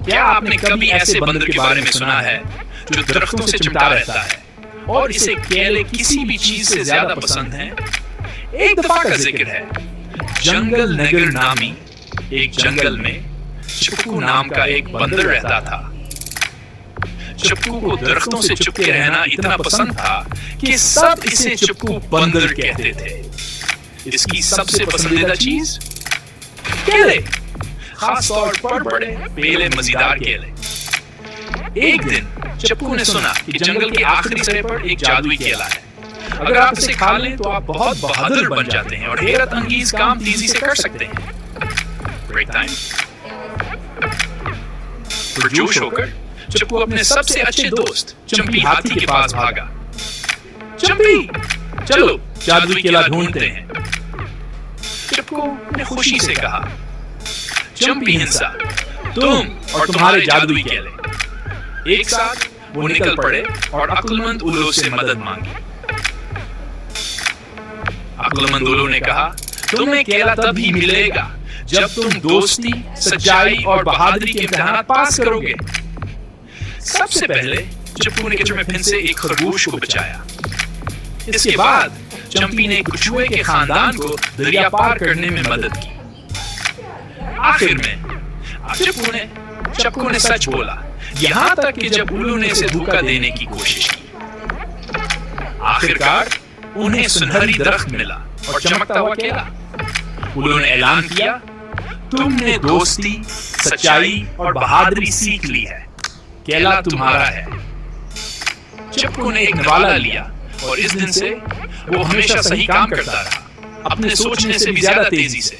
क्या आपने कभी ऐसे बंदर के बारे में सुना है जो दरख्तों से चिमटा रहता है और इसे केले किसी भी चीज से ज्यादा पसंद है? एक दफा का जिक्र है, जंगल नगर नामी एक जंगल में चिपकू नाम का एक बंदर रहता था। चिपकू को दरख्तों से चिपके रहना इतना पसंद था कि सब इसे चिपकू बंदर कहते थे। इसकी सबसे पसंदीदा चीज केले, खास तौर पर बड़े पेले मजेदार केले। एक दिन चिपकू ने सुना कि जंगल के आखिरी सिरे पर एक जादुई केला है। अगर आप इसे खा लें तो आप बहुत बहादुर बन जाते हैं और हैरत अंगेज काम तेजी से कर सकते हैं। Break time. पुरजोश होकर चिपकू अपने सबसे अच्छे दोस्त चंपी हाथी के पास भागा। चंपी, चलो जादुई केला ढूंढते हैं। चिपकू ने खुशी से कहा, चंपी हिंसा, तुम और तुम्हारे जादुई केले। एक साथ वो निकल पड़े और अक्लमंद उल्लू से मदद मांगी। अक्लमंद उल्लू ने कहा, तुम्हें केला तब ही मिलेगा जब तुम दोस्ती, सच्चाई और बहादुरी के इम्तिहान पास करोगे। सबसे पहले चिपकू ने कीचड़ में फंसे एक खरगोश को बचाया। इसके बाद चंपी ने कछुए के खानदान को दरिया पार करने में मदद की। आखिर में चिपकू ने सच बोला, यहां तक कि जब उल्लू ने इसे धोखा देने की कोशिश की। आखिरकार उन्हें सुनहरी दरख्त मिला और चमकता हुआ केला। उल्लू ने ऐलान किया, तुमने दोस्ती, सच्चाई और बहादुरी सीख ली है, केला तुम्हारा है। चिपकू ने एक निवाला लिया और इस दिन से वो हमेशा सही काम करता रहा, अपने सोचने से भी ज्यादा तेजी से।